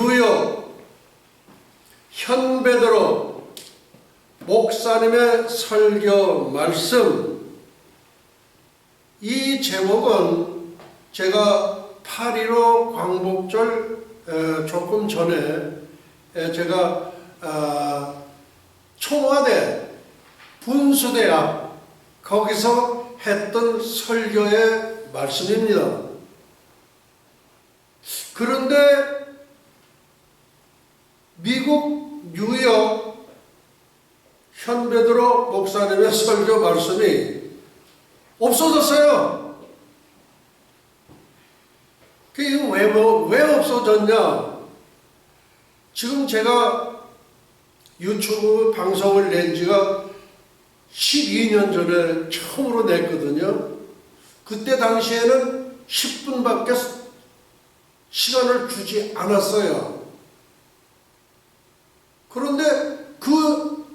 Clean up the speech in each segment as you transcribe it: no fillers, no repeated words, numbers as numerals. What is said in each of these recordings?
뉴욕 현베드로 목사님의 설교 말씀, 이 제목은 제가 8.15 광복절 조금 전에 제가 청와대 분수대 앞 거기서 했던 설교의 말씀입니다. 그런데 미국 뉴욕 현베드로 목사님의 설교 말씀이 없어졌어요. 그게 왜 없어졌냐? 지금 제가 유튜브 방송을 낸 지가 12년 전에 처음으로 냈거든요. 그때 당시에는 10분밖에 시간을 주지 않았어요. 그런데 그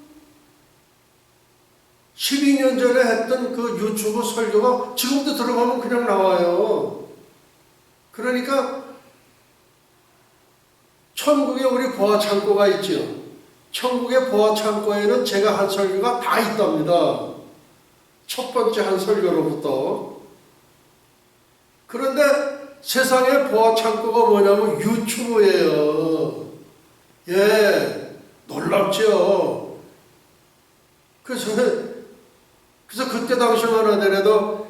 12년 전에 했던 그 유튜브 설교가 지금도 들어가면 그냥 나와요. 그러니까 천국에 우리 보화창고가 있죠. 천국의 보화창고에는 제가 한 설교가 다 있답니다. 첫 번째 한 설교로부터. 그런데 세상의 보화창고가 뭐냐면 유튜브예요. 예, 놀랍죠. 그래서 그때 당시만 하더라도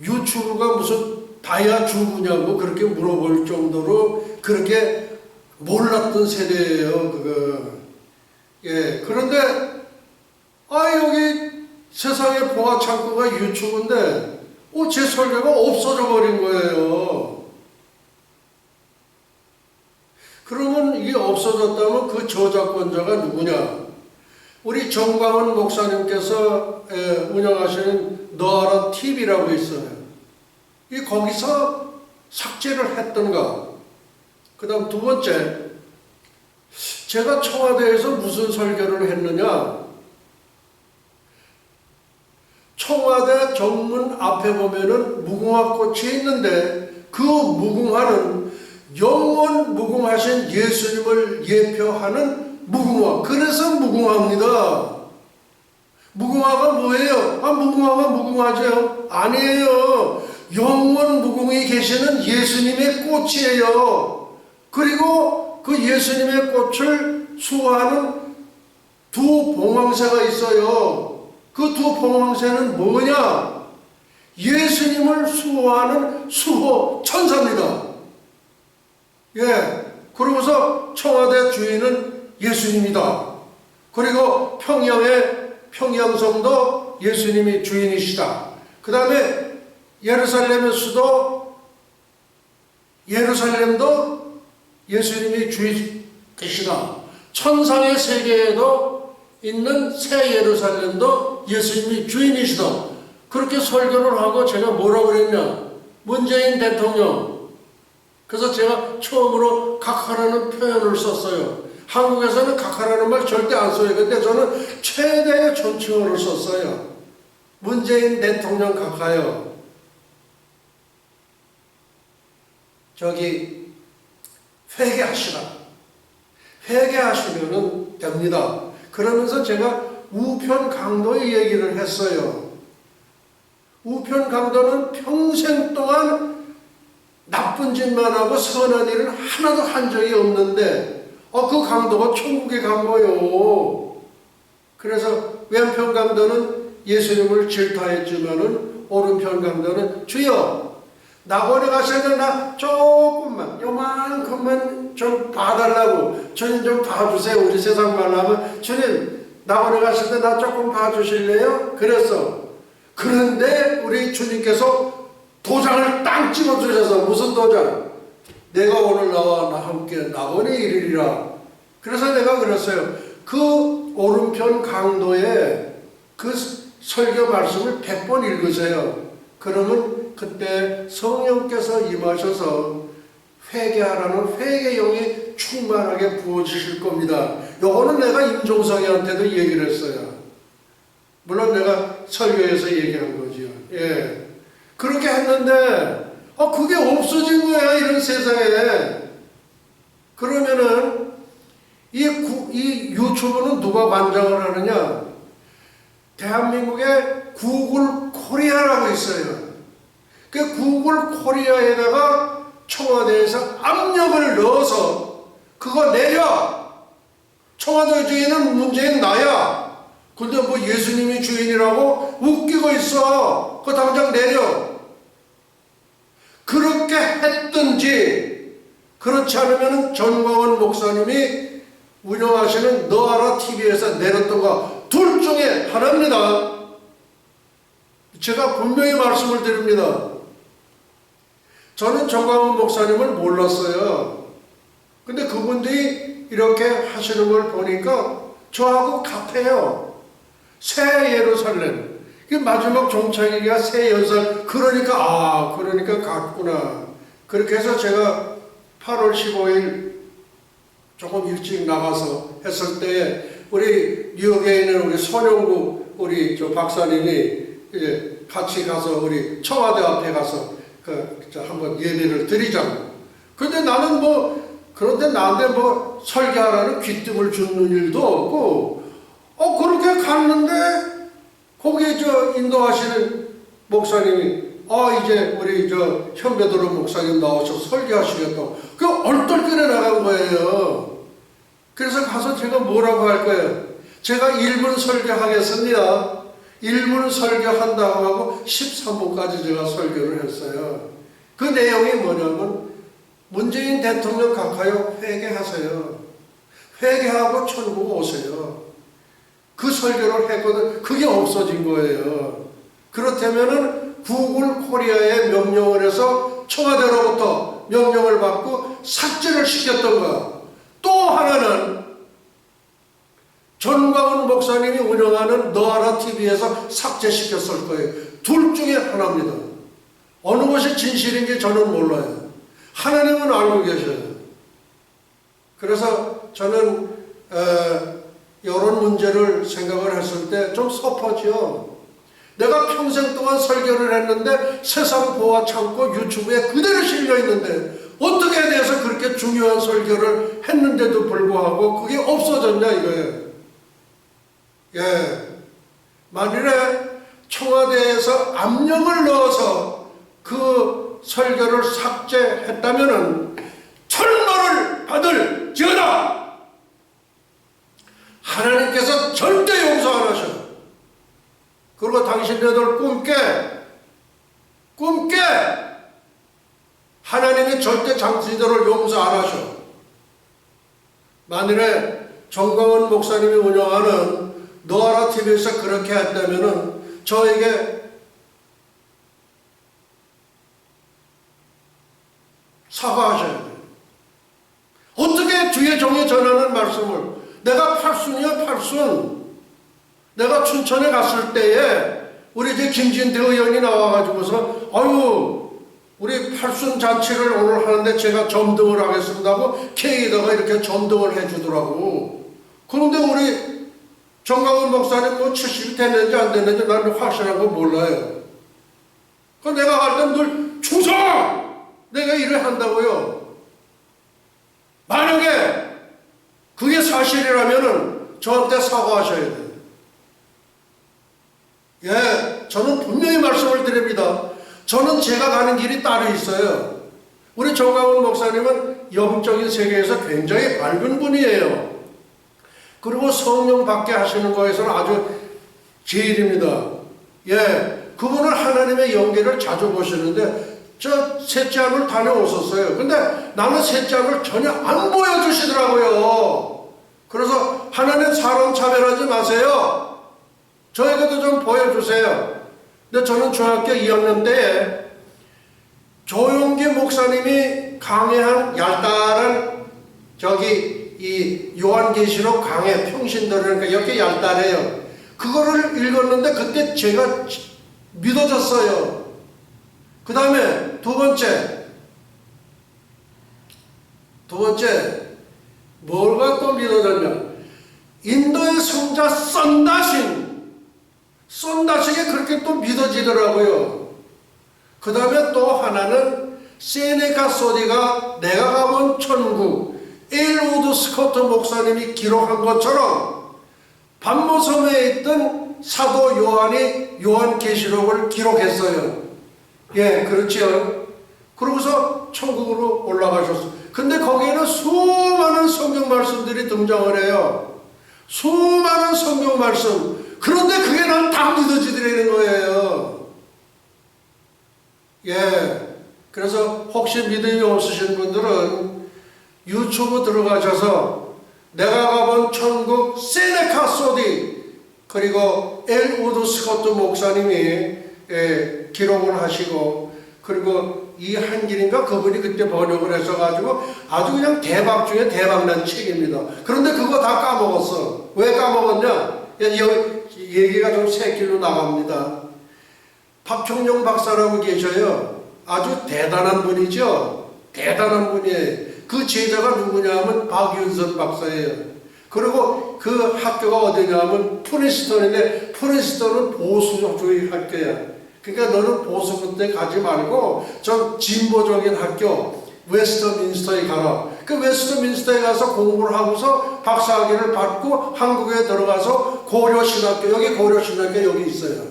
유튜브가 무슨 다이아 주부냐고 그렇게 물어볼 정도로 그렇게 몰랐던 세대예요, 그거. 예, 그런데 여기 세상의 보화창고가 유튜브인데 제 설교가 없어져 버린 거예요. 그러면 이게 없어졌다면 그 저작권자가 누구냐? 우리 정광훈 목사님께서 운영하시는 너아라 TV라고 있어요. 거기서 삭제를 했던가. 그 다음 두 번째, 제가 청와대에서 무슨 설교를 했느냐? 청와대 정문 앞에 보면은 무궁화꽃이 있는데 그 무궁화는 영원 무궁하신 예수님을 예표하는 무궁화. 그래서 무궁화입니다. 무궁화가 뭐예요? 무궁화가 무궁화죠? 아니에요. 영원 무궁히 계시는 예수님의 꽃이에요. 그리고 그 예수님의 꽃을 수호하는 두 봉황새가 있어요. 그 두 봉황새는 뭐냐? 예수님을 수호하는 수호 천사입니다. 예. 그러고서 청와대 주인은 예수님이다. 그리고 평양성도 예수님이 주인이시다. 그 다음에 예루살렘의 수도 예루살렘도 예수님이 주인이시다. 천상의 세계에도 있는 새 예루살렘도 예수님이 주인이시다. 그렇게 설교를 하고 제가 뭐라고 그랬냐? 문재인 대통령. 그래서 제가 처음으로 각하라는 표현을 썼어요. 한국에서는 각하라는 말 절대 안 써요. 근데 저는 최대의 존칭어를 썼어요. 문재인 대통령 각하요. 회개하시라. 회개하시면 됩니다. 그러면서 제가 우편 강도의 얘기를 했어요. 우편 강도는 평생 동안 나쁜 짓만 하고 선한 일은 하나도 한 적이 없는데 그 강도가 천국에 간 거예요. 그래서 왼편 강도는 예수님을 질타했지만은 오른편 강도는 주여 낙원에 가셔서 나 조금만 요만큼만 좀 봐달라고 주님 좀 봐주세요. 우리 세상 말로 하면 주님 낙원에 가실 때 나 조금 봐주실래요? 그랬어. 그런데 우리 주님께서 도장을 땅 찍어주셔서 무슨 도장? 내가 오늘 나와 함께 낙원에 이르리라. 그래서 내가 그랬어요. 그 오른편 강도에 그 설교 말씀을 100번 읽으세요. 그러면 그때 성령께서 임하셔서 회개하라는 회개용이 충만하게 부어지실 겁니다. 요거는 내가 임종석이한테도 얘기를 했어요. 물론 내가 설교에서 얘기한 거지요. 예. 그렇게 했는데 그게 없어진 거야, 이런 세상에. 그러면은 이 유튜브는 누가 관장을 하느냐? 대한민국에 구글 코리아라고 있어요. 그 구글 코리아에다가 청와대에서 압력을 넣어서 그거 내려! 청와대 주인은 문재인 나야! 근데 뭐 예수님이 주인이라고 웃기고 있어! 그거 당장 내려! 그렇게 했든지 그렇지 않으면 전광훈 목사님이 운영하시는 너아라 TV에서 내렸던 거 둘 중에 하나입니다. 제가 분명히 말씀을 드립니다. 저는 전광훈 목사님을 몰랐어요. 근데 그분들이 이렇게 하시는 걸 보니까 저하고 같아요. 새 예루살렘. 마지막 종착이가 새 예루살렘. 그러니까 같구나. 그렇게 해서 제가 8월 15일 조금 일찍 나가서 했을 때에 우리 뉴욕에 있는 우리 손영구 우리 저 박사님이 이제 같이 가서 우리 청와대 앞에 가서 한번 예배를 드리자고. 근데 나는 그런데 나한테 설교하라는 귀뜸을 주는 일도 없고, 그렇게 갔는데, 거기에 인도하시는 목사님이, 이제 우리 현배도로 목사님 나오셔서 설교하시겠다고. 얼떨결에 나간 거예요. 그래서 가서 제가 뭐라고 할 거예요? 제가 1분 설교하겠습니다. 1분 설교한다고 하고 13분까지 제가 설교를 했어요. 그 내용이 뭐냐면 문재인 대통령 각하여 회개하세요. 회개하고 천국 오세요. 그 설교를 했거든. 그게 없어진 거예요. 그렇다면은 구글 코리아에 명령을 해서 청와대로부터 명령을 받고 삭제를 시켰던가. 또 하나는 전광훈 목사님이 운영하는 너아라 TV에서 삭제시켰을 거예요. 둘 중에 하나입니다. 어느 것이 진실인지 저는 몰라요. 하나님은 알고 계셔요. 그래서 저는 이런 문제를 생각을 했을 때 좀 섭하죠. 내가 평생 동안 설교를 했는데 세상 보아 참고 유튜브에 그대로 실려있는데 어떻게 대해서 그렇게 중요한 설교를 했는데도 불구하고 그게 없어졌냐 이거예요. 예, 만일에 청와대에서 압력을 넣어서 그 설교를 삭제했다면은 천벌을 받을 지어다. 하나님께서 절대 용서 안 하셔. 그리고 당신네들 꿈깨 하나님이 절대 당신들을 용서 안 하셔. 만일에 전광훈 목사님이 운영하는 너아라 TV에서 그렇게 했다면은 저에게 사과하셔야 돼요. 어떻게 주의 종이 전하는 말씀을 내가 팔순이야 팔순. 내가 춘천에 갔을 때에 우리 이제 김진태 의원이 나와가지고서 우리 팔순 잔치를 오늘 하는데 제가 점등을 하겠습니다 하고 K에다가 이렇게 점등을 해주더라고. 그런데 우리 전광훈 목사님 70이 됐는지 안 됐는지 나는 확실한 거 몰라요. 내가 갈 땐 늘 충성! 내가 일을 한다고요. 만약에 그게 사실이라면은 저한테 사과하셔야 돼요. 예, 저는 분명히 말씀을 드립니다. 저는 제가 가는 길이 따로 있어요. 우리 전광훈 목사님은 영적인 세계에서 굉장히 밝은 분이에요. 그리고 성령 받게 하시는 거에서는 아주 제일입니다. 예, 그분은 하나님의 연계를 자주 보시는데 저 셋째 안을 다녀오셨어요. 근데 나는 셋째 안을 전혀 안 보여주시더라고요. 그래서 하나님 사람 차별하지 마세요. 저에게도 좀 보여주세요. 근데 저는 중학교 2학년 때에 조용기 목사님이 강해한 얄짤한 이 요한계시록 강해 평신도라니까 이렇게 얄짤해요. 그거를 읽었는데 그때 제가 믿어졌어요. 그 다음에 두 번째 뭐가 또 믿어졌냐? 인도의 성자 썬다식이 그렇게 또 믿어지더라고요. 그 다음에 또 하나는 세네카 소디가 내가 가본 천국 에일 우드 스코트 목사님이 기록한 것처럼 반모섬에 있던 사도 요한이 요한계시록을 기록했어요. 예, 그렇지요. 그러고서 천국으로 올라가셨어요. 근데 거기에는 수많은 성경 말씀들이 등장을 해요. 수많은 성경 말씀. 그런데 그게 난 다 믿어지더라는 거예요. 예. 그래서 혹시 믿음이 없으신 분들은 유튜브 들어가셔서 내가 가본 천국 세네카 소디 그리고 엘 우드 스코트 목사님이 기록을 하시고 그리고 이 한길인가 그분이 그때 번역을 해서 가지고 아주 그냥 대박 중에 대박난 책입니다. 그런데 그거 다 까먹었어. 왜 까먹었냐? 얘기가 좀 새길로 나갑니다. 박종용 박사라고 계셔요. 아주 대단한 분이죠. 대단한 분이에요. 그 제자가 누구냐 하면 박윤선 박사예요. 그리고 그 학교가 어디냐 하면 프린스턴인데 프린스턴은 보수주의 학교야. 그러니까 너는 보수군대 가지 말고 좀 진보적인 학교 웨스트민스터에 가라. 그 웨스트민스터에 가서 공부를 하고서 박사학위를 받고 한국에 들어가서 고려신학교, 여기 고려신학교 여기 있어요.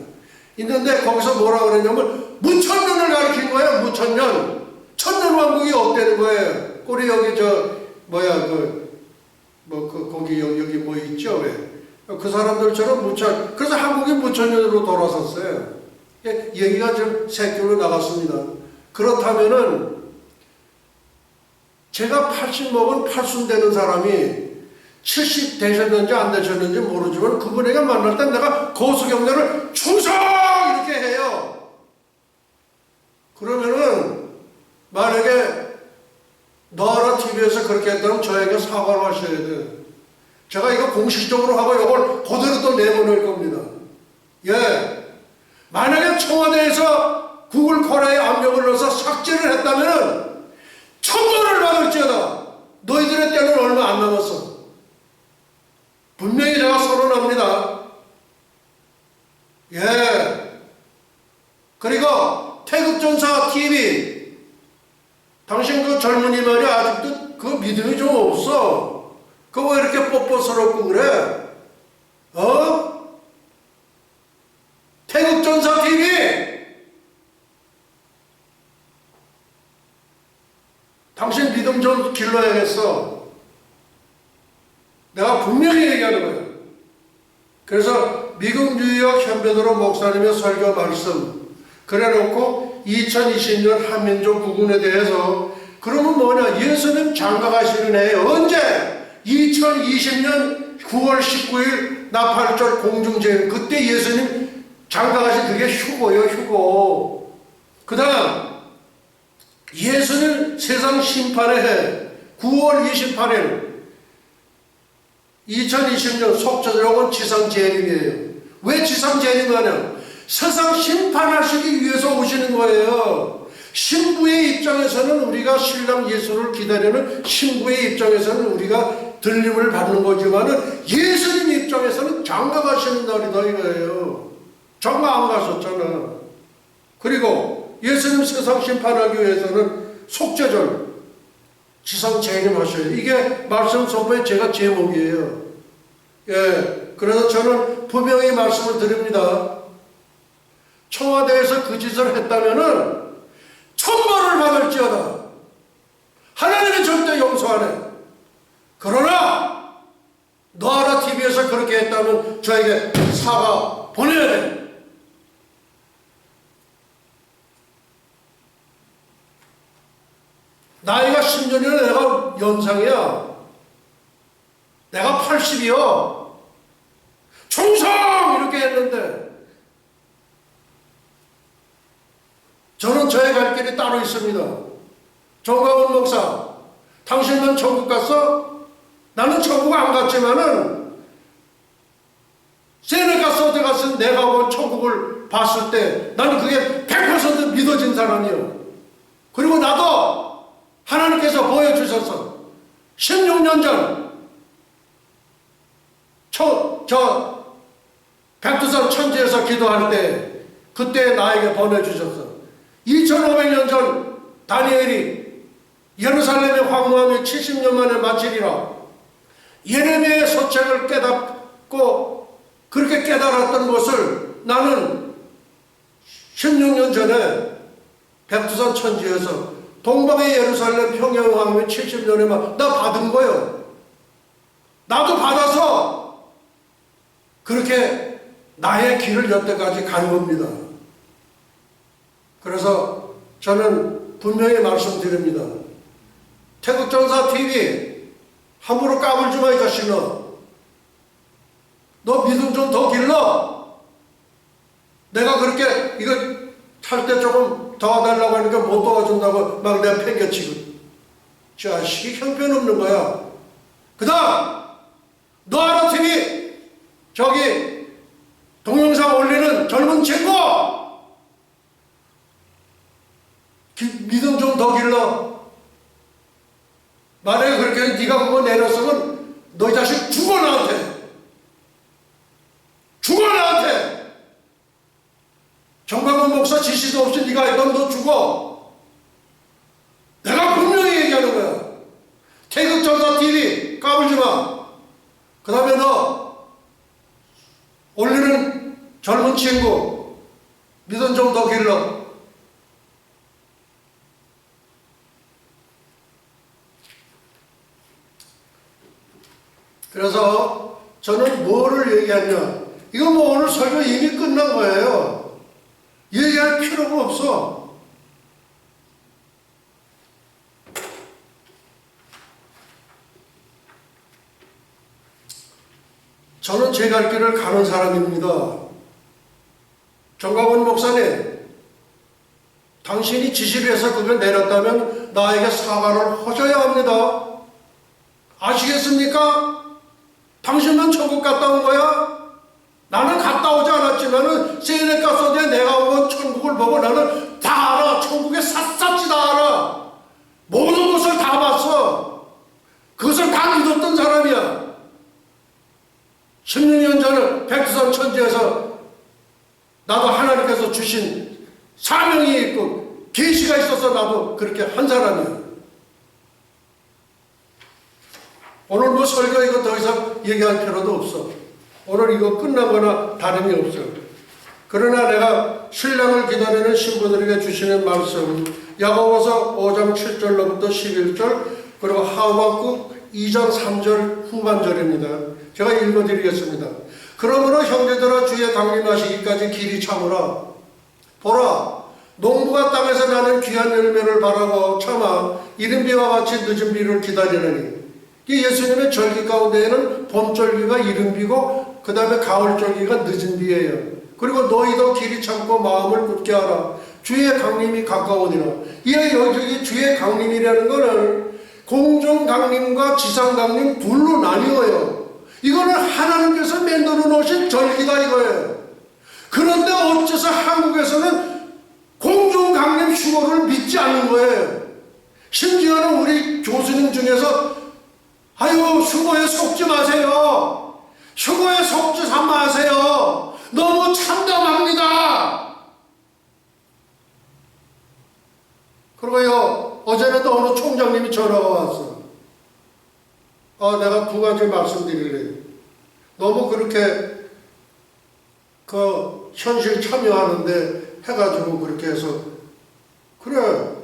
있는데 거기서 뭐라 그러냐면 무천년을 가르친 거예요. 무천년. 천년왕국이 없다는 거예요. 우리 여기 거기 여기 뭐 있죠? 왜? 그 사람들처럼 그래서 한국이 무천년으로 돌아섰어요. 얘기가 좀 새길로 나갔습니다. 그렇다면은 제가 80 먹은 팔순 되는 사람이 70 되셨는지 안 되셨는지 모르지만 그분에게 만날 때 내가 거수경례를 충성! 이렇게 해요. 그러면은 만약에 너라 TV에서 그렇게 했다면 저에게 사과를 하셔야 돼요. 제가 이거 공식적으로 하고 이걸 그대로 또 내보낼 겁니다. 예. 만약에 청와대에서 구글 콜라에 압력을 넣어서 삭제를 했다면 천벌을 받을지어다. 너희들의 때는 얼마 안 남았어. 분명히 제가 선언합니다. 예. 그리고 태극전사 TV 당신 그 젊은이 말이 아직도 그 믿음이 좀 없어. 그거 왜 이렇게 뻣뻣스럽고 그래? 태극전사 TV 당신 믿음 좀 길러야겠어. 내가 분명히 얘기하는 거예요. 그래서 미국 뉴욕 현배도로 목사님의 설교 말씀 그래놓고 2020년 한민족 구군에 대해서 그러면 뭐냐? 예수님 장가가시는 해 언제? 2020년 9월 19일 나팔절 공중제일 그때 예수님 장가가신 그게 휴고예요. 휴고. 그 다음 예수님 세상 심판의 해 9월 28일 2020년 속죄절은 지상재림이에요. 왜 지상재림하냐? 세상 심판하시기 위해서 오시는 거예요. 신부의 입장에서는 우리가 신랑 예수를 기다리는 신부의 입장에서는 우리가 들림을 받는 거지만은 예수님 입장에서는 장가가시는 날이다 이거예요. 장가 안 가셨잖아. 그리고 예수님 세상 심판하기 위해서는 속죄절 지상 재림하셔요. 이게 말씀 선포의 제가 제목이에요. 예, 그래서 저는 분명히 말씀을 드립니다. 청와대에서 그 짓을 했다면은 천벌을 받을지어다. 하나님이 절대 용서 안 해. 그러나 너하라 TV에서 그렇게 했다면 저에게 사과 보내야 돼. 나이가 10년이나 내가 연상이야. 내가 80이요. 충성! 이렇게 했는데 저는 저의 갈 길이 따로 있습니다. 정광훈 목사, 당신만 천국 갔어? 나는 천국 안 갔지만은 세네가스 어디 갔을 내가 본 천국을 봤을 때 나는 그게 100% 믿어진 사람이요. 그리고 나도 하나님께서 보여주셔서 16년 전 백두산 천지에서 기도할 때 그때 나에게 보내주셔서 2500년 전 다니엘이 예루살렘의 황무함이 70년 만에 마치리라. 예레미야의 서책을 깨닫고 그렇게 깨달았던 것을 나는 16년 전에 백두산 천지에서 동방의 예루살렘 평양 황무함이 70년에만 나 받은 거예요. 나도 받아서 그렇게 나의 길을 여태까지 간 겁니다. 그래서 저는 분명히 말씀드립니다. 태극전사 TV 함부로 까불지 마, 이 자식아. 너 믿음 좀 더 길러. 내가 그렇게 이거 탈 때 조금 도와달라고 하니까 못 도와준다고 막 내가 팽개치고. 자식이 형편없는 거야. 그 다음 너아라 TV 저기 동영상 올리는 젊은 친구 믿음 좀 더 길러. 만약에 그렇게 네가 그거 내렸으면 너희 자식 죽어 나한테. 죽어 나한테. 정광훈 목사 지시도 없이 네가 했던 너 죽어. 내가 분명히 얘기하는 거야. 태극전사 TV 까불지 마. 그 다음에 너 올리는 젊은 친구 믿음 좀 더 길러. 그래서 저는 뭐를 얘기하냐. 이거 뭐 오늘 설교 이미 끝난 거예요. 얘기할 필요가 없어. 저는 제 갈 길을 가는 사람입니다. 정광훈 목사님, 당신이 지시를 해서 그걸 내렸다면 나에게 사과를 하셔야 합니다. 아시겠습니까? 당신만 천국 갔다 온 거야? 나는 갔다 오지 않았지만은 세네카 소디에 내가 온 천국을 보고 나는 다 알아. 천국에 샅샅이 다 알아. 모든 것을 다 봤어. 그것을 다 믿었던 사람이야. 16년 전에 백두산 천지에서 나도 하나님께서 주신 사명이 있고 계시가 있어서 나도 그렇게 한 사람이야. 오늘 뭐 설교 이거 더 이상 얘기할 필요도 없어. 오늘 이거 끝나거나 다름이 없어. 그러나 내가 신랑을 기다리는 신부들에게 주시는 말씀 야고보서 5장 7절로부터 11절 그리고 하박국 2장 3절 후반절입니다. 제가 읽어드리겠습니다. 그러므로 형제들아 주의 강림하시기까지 길이 참으라. 보라 농부가 땅에서 나는 귀한 열매를 바라고 참아 이른 비와 같이 늦은 비를 기다리느니 이 예수님의 절기 가운데에는 봄절기가 이른 비고 그 다음에 가을절기가 늦은 비예요. 그리고 너희도 길이 참고 마음을 굳게 하라. 주의 강림이 가까우니라. 이에 여기 주의 강림이라는 것은 공중강림과 지상강림 둘로 나뉘어요. 이거는 하나님께서 만들어 놓으신 절기다 이거예요. 그런데 어째서 한국에서는 공중강림 휴거를 믿지 않는 거예요. 심지어는 우리 교수님 중에서 아유 휴거에 속지 마세요. 휴거에 속지 마세요. 너무 참담합니다. 그리고요 어제는 또 어느 총장님이 전화가 왔어. 내가 두 가지 말씀드릴래요. 너무 그렇게 그 현실 참여하는데 해가지고 그렇게 해서 그래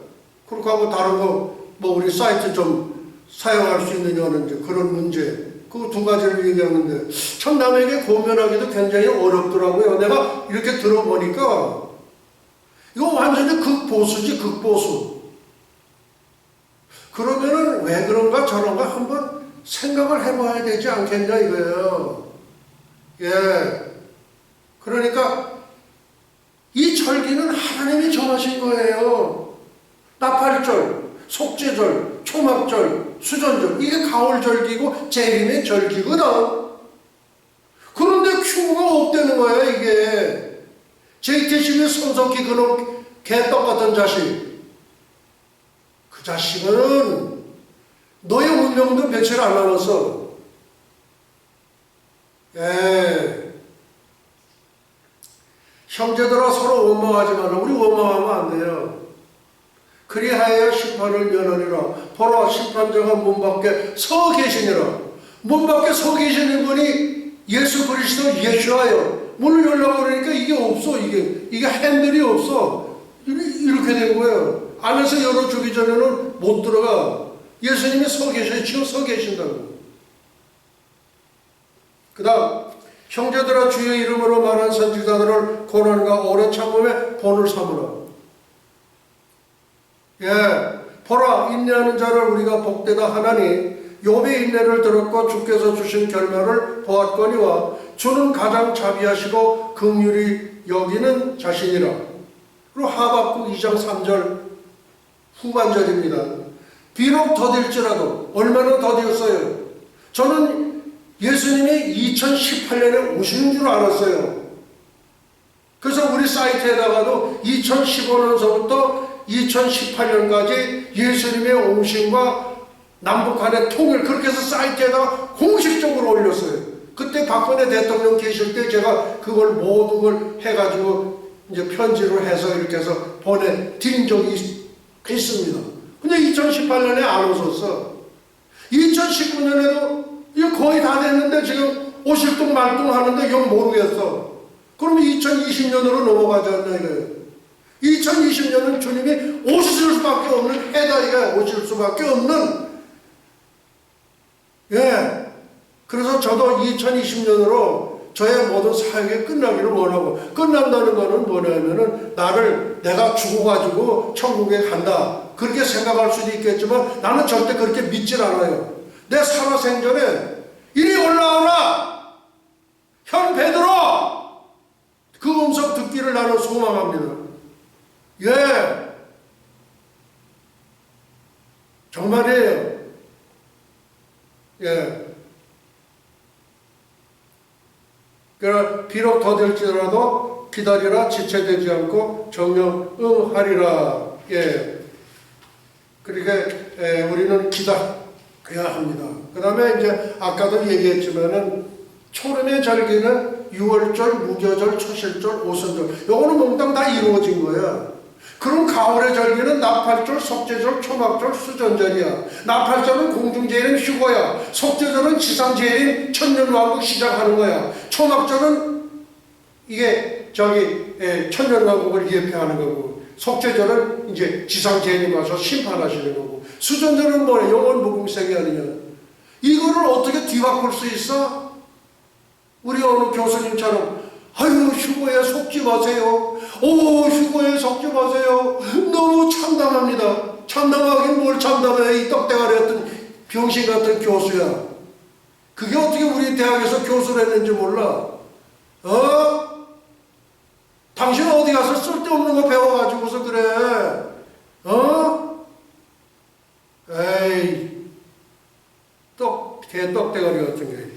그렇게 하고 다른 거 뭐 우리 사이트 좀 사용할 수 있느냐는 이제 그런 문제 그 두 가지를 얘기하는데 참 남에게 고면하기도 굉장히 어렵더라고요. 내가 이렇게 들어보니까 이거 완전히 극보수지 극보수. 그러면은 왜 그런가 저런가 한번 생각을 해봐야 되지 않겠냐 이거예요. 예. 그러니까 이 절기는 하나님이 정하신 거예요. 나팔절, 속죄절, 초막절, 수전절 이게 가을절기고 재림의 절기거든. 그런데 큐브가 없다는 거야 이게. JTC의 손석희 그놈 개떡 같은 자식. 그 자식은 너의 운명도 며칠 안 남았어. 예. 형제들아 서로 원망하지 말라. 우리 원망하면 안 돼요. 그리하여 심판을 면하리라. 보라, 심판자가 문 밖에 서 계시니라. 문 밖에 서 계시는 분이 예수 그리스도 예수하여 문을 열라고 그러니까 이게 없어. 이게 핸들이 없어. 이렇게 된 거예요. 안에서 열어주기 전에는 못 들어가. 예수님이 서 계셔요. 지금 서 계신다고. 그 다음, 형제들아 주의 이름으로 말한 선지자들을 고난과 오래 참음에 본을 삼으라. 보라, 인내하는 자를 우리가 복되다 하나니 욥의 인내를 들었고 주께서 주신 결말을 보았거니와 주는 가장 자비하시고 긍휼히 여기는 자신이라. 그리고 하박국 2장 3절 후반절입니다. 비록 더딜지라도. 얼마나 더디었어요? 저는 예수님이 2018년에 오시는 줄 알았어요. 그래서 우리 사이트에다가도 2015년서부터 2018년까지 예수님의 오심과 남북한의 통일, 그렇게 해서 사이트에다가 공식적으로 올렸어요. 그때 박근혜 대통령 계실 때 제가 그걸 모든 걸 해가지고 이제 편지로 해서 이렇게 해서 보내드린 적이 있습니다. 근데 2018년에 안 오셨어. 2019년에도 이거 거의 다 됐는데 지금 오실 둥 말둥 하는데 영 모르겠어. 그러면 2020년으로 넘어가지 않나 이거예요. 2020년은 주님이 오실 수밖에 없는 해다 이거야. 오실 수밖에 없는. 그래서 저도 2020년으로 저의 모든 사역이 끝나기를 원하고, 끝난다는 거는 뭐냐면은 내가 죽어가지고 천국에 간다 그렇게 생각할 수도 있겠지만 나는 절대 그렇게 믿질 않아요. 내 살아생전에 이리 올라오라 현 베드로, 그 음성 듣기를 나는 소망합니다. 정말이에요. 그러나 비록 더딜지라도 기다리라, 지체되지 않고 정령 응하리라. 그러니까 우리는 기다려야 합니다. 그 다음에 이제 아까도 얘기했지만은 초름의 절기는 유월절, 무교절, 초실절, 오순절, 요거는 몽땅 다 이루어진 거야. 그럼 가을의 절기는 나팔절, 속죄절, 초막절, 수전절이야. 나팔절은 공중제일인 휴거야. 속죄절은 지상제일인 천년왕국 시작하는 거야. 초막절은 이게 천년왕국을 예표하는 거고, 속죄절은 이제 지상제일이 와서 심판하시는 거고, 수전절은 뭐야? 영원 무궁생이 아니냐. 이거를 어떻게 뒤바꿀 수 있어? 우리 어느 교수님처럼 아유 휴거에 속지 마세요. 휴거에 속지 마세요. 너무 참담합니다. 참담하긴 뭘 참담해. 이 떡대가리 같은 병신 같은 교수야. 그게 어떻게 우리 대학에서 교수를 했는지 몰라. 당신 어디 가서 쓸데없는 거 배워가지고서 그래. 에이 개떡대가리 같은 게.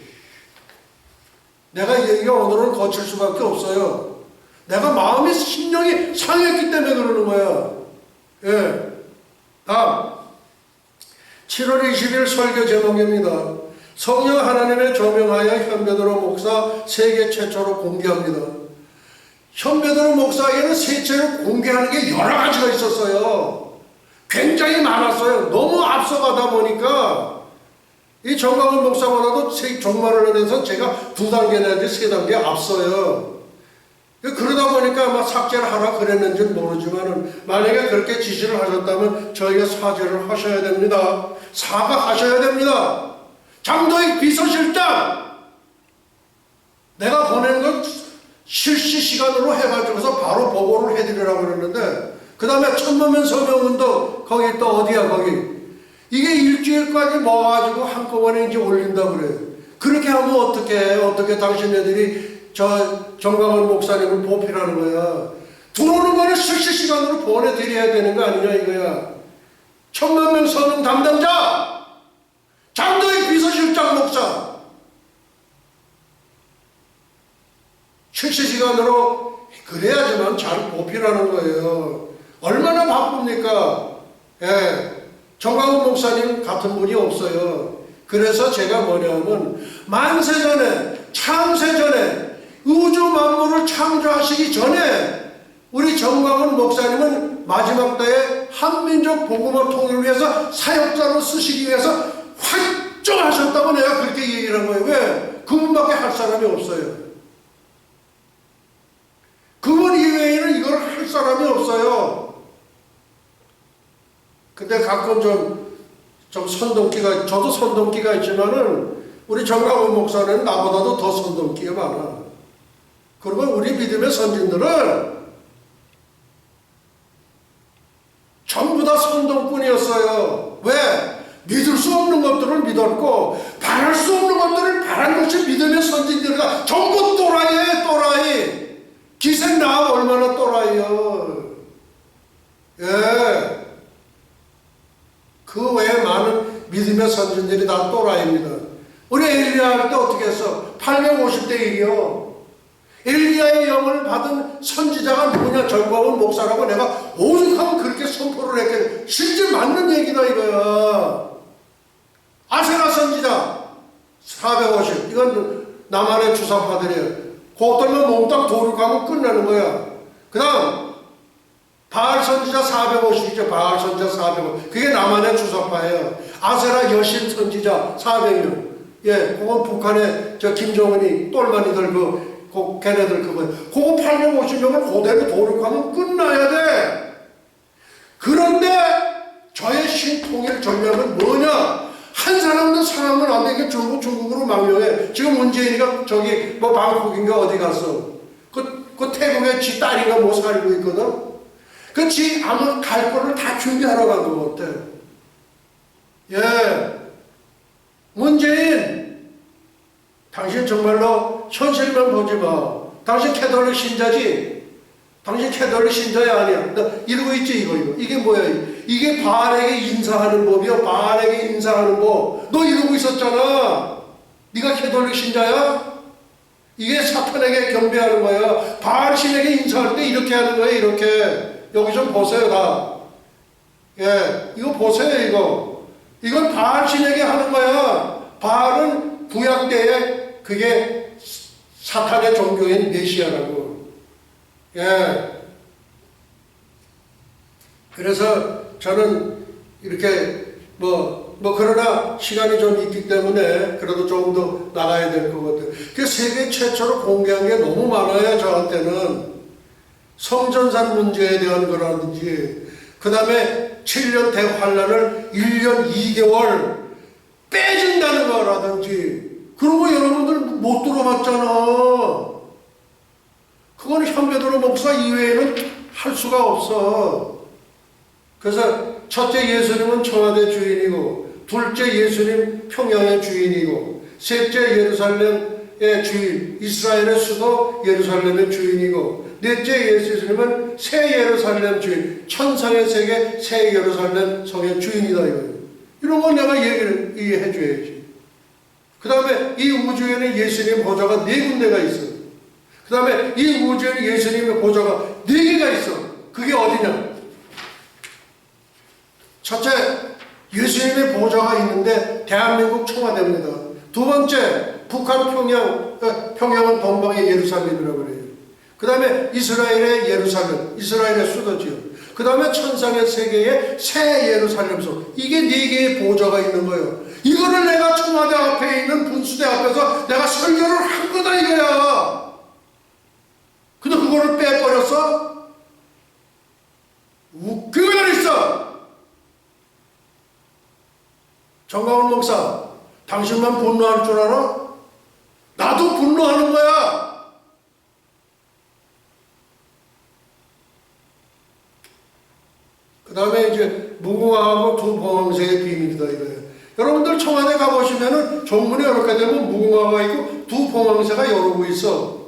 내가 얘기가 오늘은 거칠 수밖에 없어요. 내가 마음이 심령이 상했기 때문에 그러는 거야. 다음 7월 20일 설교 제목입니다. 성령 하나님의 조명하여 현베드로 목사 세계 최초로 공개합니다. 현베드로 목사에게는 세체로 공개하는 게 여러 가지가 있었어요. 굉장히 많았어요. 너무 앞서가다 보니까 이 정광훈 목사보다도 종말을 해서 제가 2단계 내지 3단계 앞서요. 그러다 보니까 아마 삭제를 하라 그랬는지는 모르지만 만약에 그렇게 지시를 하셨다면 저희가 사죄를 하셔야 됩니다. 사과하셔야 됩니다. 장도익 비서실장 내가 보낸 건 실시간으로 해가지고서 바로 보고를 해드리라고 그랬는데, 그 다음에 천만면 서명운동 거기 또 어디야 거기 이게 일주일까지 모아가지고 한꺼번에 이제 올린다 그래요. 그렇게 하면 어떻게 당신네들이 저 정광훈 목사님을 보필하는 거야. 들어오는 거는 실시간으로 보내드려야 되는 거 아니냐 이거야. 1000만 서명 담당자 장도익 비서실장 목사 실시간으로 그래야지만 잘 보필하는 거예요. 얼마나 바쁩니까? 정광훈 목사님 같은 분이 없어요. 그래서 제가 뭐냐면 만세전에 창세전에 우주 만물을 창조하시기 전에 우리 정광훈 목사님은 마지막 때에 한민족 복음화 통일을 위해서 사역자로 쓰시기 위해서 확정하셨다고 내가 그렇게 얘기를 한 거예요. 왜? 그분밖에 할 사람이 없어요. 그분 이외에는 이걸 할 사람이 없어요. 근데 가끔 좀 선동기가, 저도 선동기가 있지만은 우리 정강훈 목사는 나보다도 더 선동기가 많아. 그리고 우리 믿음의 선진들은 전부 다 선동꾼이었어요. 왜? 믿을 수 없는 것들을 믿었고 바랄 수 없는 것들을 바란 것이 믿음의 선진들이다. 전부 또라이예요, 또라이. 기생 나 얼마나 또라이요. 예. 그 외에 많은 믿음의 선진들이 다 또라이입니다. 우리 엘리야 할 때 어떻게 했어? 850대 1이요. 엘리야의 영을 받은 선지자가 누구냐? 정광훈 목사라고 내가 오죽하면 그렇게 선포를 했겠네. 실제 맞는 얘기다 이거야. 아세라 선지자 450. 이건 남한의 주사파들이에요. 그것들만 몽땅 도륙하고 끝나는 거야. 그 다음 바알 선지자 450이죠. 바알 선지자 450. 그게 남한의 주사파예요. 아세라 여신 선지자 400명. 예, 그건 북한의 김정은이 똘마니들 걔네들 그거예요. 그거 850명을 그대로 도륙하면 끝나야 돼. 그런데 저의 신통일 전략은 뭐냐? 한 사람도 사람은 안 되게 중국으로 망명해. 지금 문재인이가 방콕인가 어디 갔어. 그 태국에 지 딸이가 뭐 살고 있거든. 그 지 아마 갈 거를 다 준비하러 간 것 같아. 예. 문재인, 당신 정말로 현실만 보지 마. 당신 캐톨릭 신자지? 당신 캐톨릭 신자야 아니야? 너 이러고 있지 이거. 이게 뭐야? 이게 바알에게 인사하는 법이야. 바알에게 인사하는 법. 너 이러고 있었잖아. 네가 캐톨릭 신자야? 이게 사탄에게 경배하는 거야. 바알 신에게 인사할 때 이렇게 하는 거야. 이렇게. 여기 좀 보세요 다. 예, 이거 보세요 이거. 이건 바알 신에게 하는 거야. 바알은 구약 때에 그게 사탄의 종교인 메시아라고. 예. 그래서 저는 이렇게 그러나 시간이 좀 있기 때문에 그래도 조금 더 나가야 될 것 같아요. 그 세계 최초로 공개한 게 너무 많아요, 저한테는. 성전산 문제에 대한 거라든지, 그 다음에 7년 대환란을 1년 2개월 빼준다는 거라든지, 그런 거 여러분들 못 들어봤잖아. 그건 현배도로 목사 이외에는 할 수가 없어. 그래서 첫째 예수님은 청와대 주인이고, 둘째 예수님 평양의 주인이고, 셋째 예루살렘의 주인, 이스라엘의 수도 예루살렘의 주인이고, 넷째 예수님은 새 예루살렘 주인, 천상의 세계 새 예루살렘 성의 주인이다 이거예요. 이런 거 내가 얘기를 해줘야지. 그 다음에 이 우주에는 예수님 보좌가 4군데가 있어. 그 다음에 이 우주에는 예수님의 보좌가 4개가 있어. 그게 어디냐? 첫째, 예수님의 보좌가 있는데 대한민국 청와대입니다. 두 번째, 북한 평양은 동방의 예루살렘이라고 그래요. 그 다음에 이스라엘의 예루살렘, 이스라엘의 수도지요. 그 다음에 천상의 세계의 새 예루살렘성. 이게 4개의 보좌가 있는 거예요. 이거를 내가 청와대 앞에 있는 분수대 앞에서 내가 설교를 한 거다 이거야. 근데 그거를 빼버렸어? 웃기고 있어. 정강훈 목사, 당신만 분노할 줄 알아? 나도 분노하는 거야. 그 다음에 이제 무궁화하고 두 봉황새의 비밀이다 이거예요. 여러분들 청와대 가보시면은 정문에 이렇게 되면 무궁화가 있고 두 봉황새가 이러고 있어.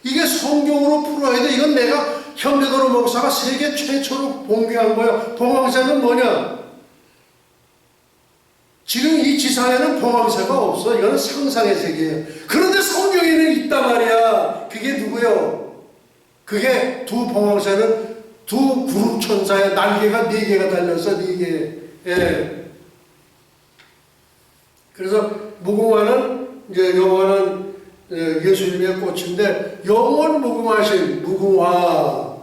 이게 성경으로 풀어야 돼. 이건 내가 현배도로 목사가 세계 최초로 공개한 거야. 봉황새는 뭐냐? 지금 이 지상에는 봉황새가 없어. 이거는 상상의 세계예요. 그런데 성경에는 있단 말이야. 그게 누구요? 그게 두 봉황새는 두 그룹 천사의 날개가 4개가 달려서 4개. 예. 그래서 무궁화는 이제 영화는 예수님의 꽃인데 영원 무궁하신 무궁화.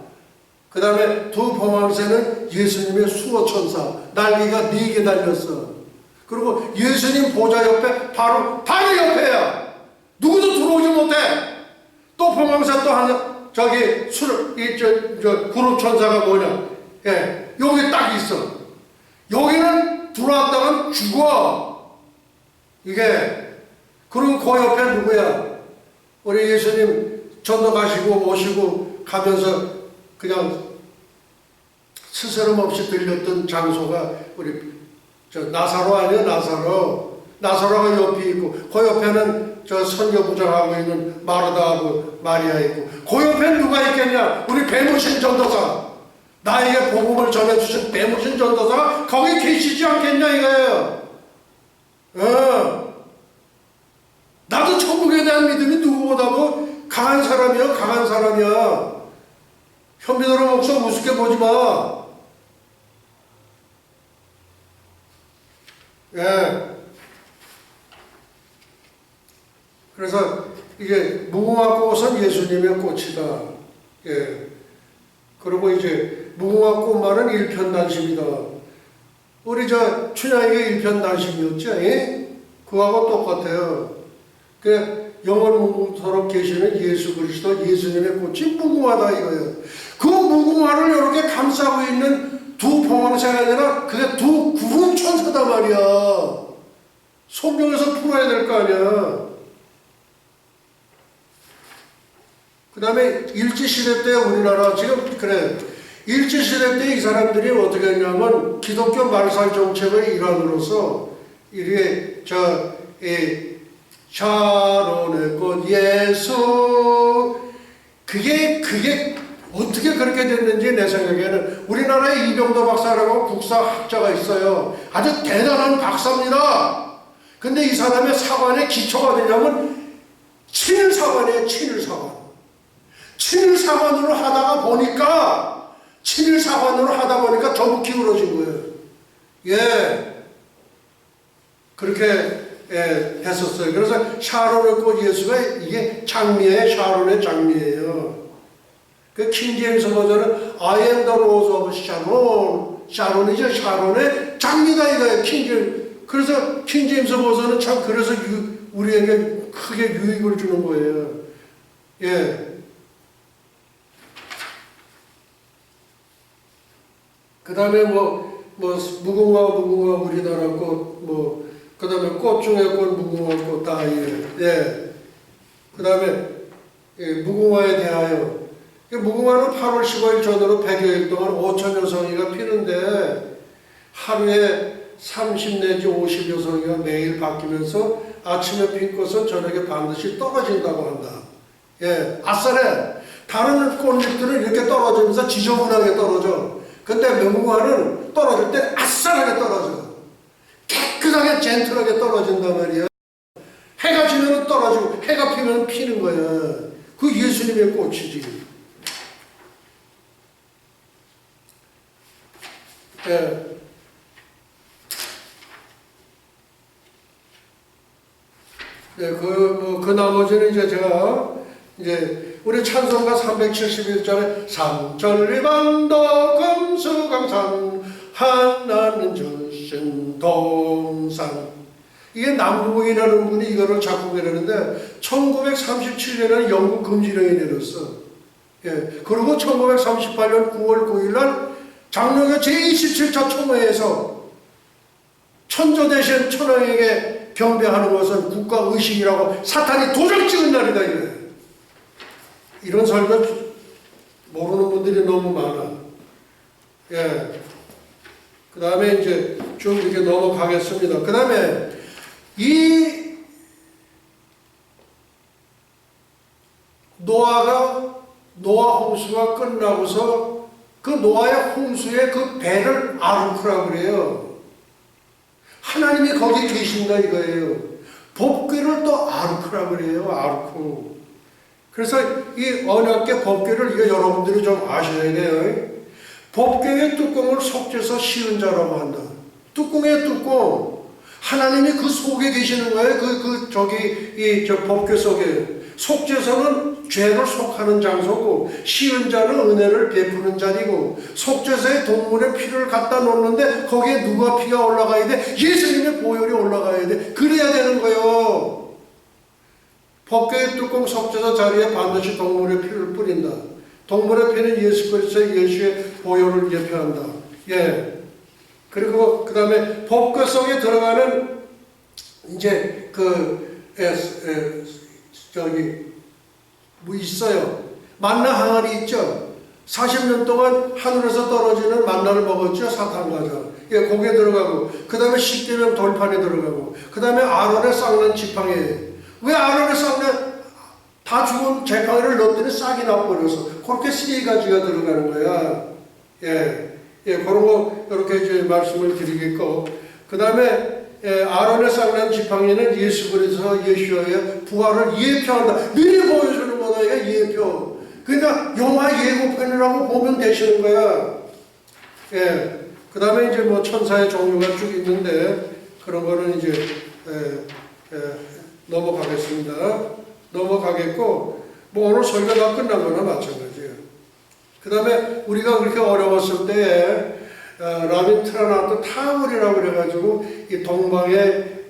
그 다음에 두 범황새는 예수님의 수호천사, 날개가 4개 달렸어. 그리고 예수님 보좌 옆에 바로 옆에야. 누구도 들어오지 못해. 또 범황새 또 하나, 저기 그룹 천사가 뭐냐, 예, 여기 딱 있어. 여기는 들어왔다간 죽어. 이게. 그리고 그 옆에 누구야? 우리 예수님 전도 가시고 오시고 가면서 그냥 스스럼 없이 들렸던 장소가 우리 나사로 아니야? 나사로가 옆에 있고, 그 옆에는 저 선교부장하고 있는 마르다하고 마리아 있고, 그 옆에 누가 있겠냐? 우리 배무신 전도사, 나에게 복음을 전해주신 배무신 전도사가 거기 계시지 않겠냐 이거예요. 나도 천국에 대한 믿음이 누구보다도 강한 사람이야. 현빈으로 목사 우습게 보지 마. 예. 그래서 이게 무궁화 꽃은 예수님의 꽃이다. 예. 그리고 이제 무궁화 꽃말은 일편단심이다. 우리 춘향이가 일편단심이었죠. 예? 그거하고 똑같아요. 그 영원무궁토록 계시는 예수 그리스도, 예수님의 꽃이 무궁화다 이거예요. 그 무궁화를 이렇게 감싸고 있는 두 봉황새가 아니라 그게 두 구름 천사다 말이야. 성경에서 풀어야 될 거 아니야. 그 다음에 일제시대 때 우리나라 지금 그래, 일제시대 때 이 사람들이 어떻게 했냐면 기독교 말살 정책의 일환으로서 이게 샤론의 꽃 예수, 그게 어떻게 그렇게 됐는지 내 생각에는, 우리나라에 이병도 박사라고 국사학자가 있어요. 아주 대단한 박사입니다. 근데 이 사람의 사관의 기초가 뭐냐면 친일사관이에요. 친일사관으로 하다 보니까 전부 기울어진 거예요. 예. 그렇게 했었어요. 그래서 샤론의 꽃 예수가 이게 장미예요. 샤론의 장미예요. 그 킹제임스 버전은 I am the rose of Sharon. 샤론이죠. 샤론의 장미다 이거예요. 그래서 킹제임스 버전은 참 그래서 우리에게 크게 유익을 주는 거예요. 예. 그 다음에 무궁화 우리나라 꽃, 그 다음에 꽃 중에 꽃, 무궁화 꽃 다 예. 그 다음에 무궁화에 대하여, 무궁화는 8월 15일 전후로 100여일 동안 5천여 성이가 피는데 하루에 30 내지 50여 성이가 매일 바뀌면서 아침에 핀 꽃은 저녁에 반드시 떨어진다고 한다. 예, 아싸래. 다른 꽃잎들은 이렇게 떨어지면서 지저분하게 떨어져. 근데 무궁화는 떨어질 때 아싸하게 떨어져. 깨끗하게 젠틀하게 떨어진단 말이야. 해가 지면 떨어지고 해가 피면 피는 거야. 그 예수님의 꽃이지. 예. 네, 그 나머지는 이제 제가 우리 찬송가 371절에 삼천리반도 금수강산 하나는 주신 동산, 이게 남궁이라는 분이 이거를 작곡을 했는데 1937년에 영국 금지령이 내렸어. 예. 그리고 1938년 9월 9일날 장로교 제27차 총회에서 천조 대신 천황에게 경배하는 것은 국가의식이라고 사탄이 도장 찍은 날이다 이거예요. 이런 설교 모르는 분들이 너무 많아. 예. 그 다음에 이제 쭉 이렇게 넘어가겠습니다. 그 다음에 이 노아 홍수가 끝나고서 그 노아의 홍수의 그 배를 아르크라고 그래요. 하나님이 거기 계신다 이거예요. 법궤를 또 아르크라고 그래요. 아르크. 그래서 이 언약궤 법궤를 이거 여러분들이 좀 아셔야 돼요. 법궤의 뚜껑을 속죄서 씌운 자라고 한다. 뚜껑의 뚜껑. 하나님이 그 속에 계시는 거예요. 저 법궤 속에. 속죄소는 죄를 속하는 장소고, 시은 자는 은혜를 베푸는 자리고, 속죄소에 동물의 피를 갖다 놓는데 거기에 누가 피가 올라가야 돼? 예수님의 보혈이 올라가야 돼. 그래야 되는 거예요. 법궤의 뚜껑 속죄소 자리에 반드시 동물의 피를 뿌린다. 동물의 피는 예수 그리스도의 예수의 보혈을 예표한다. 예. 그리고 그 다음에 법궤 속에 들어가는 이제 뭐 있어요. 만나 항아리 있죠. 40년 동안 하늘에서 떨어지는 만나를 먹었죠. 사탄과자. 예, 거기에 들어가고, 그 다음에 십계명 돌판에 들어가고, 그 다음에 아론의 쌍난 지팡이. 왜 아론의 쌍난 다 죽은 지팡이를 넣었더니 싹이 나버려서 그렇게 3가지가 들어가는 거야. 예, 그런 거 이렇게 이제 말씀을 드리겠고, 그 다음에 아론의 쌍난 지팡이는 예수 그리스도 예수의 부활을 예표한다. 미리 보여주는 거다. 이게 예표. 그러니까 영화 예고편이라고 보면 되시는 거야. 예. 그 다음에 이제 뭐 천사의 종류가 쭉 있는데 그런 거는 이제 넘어가겠습니다. 넘어가겠고, 뭐 오늘 설교가 다 끝난 거나 마찬가지예요. 그 다음에 우리가 그렇게 어려웠을 때 라빈 트라나트 타월이라고 그래가지고 이 동방의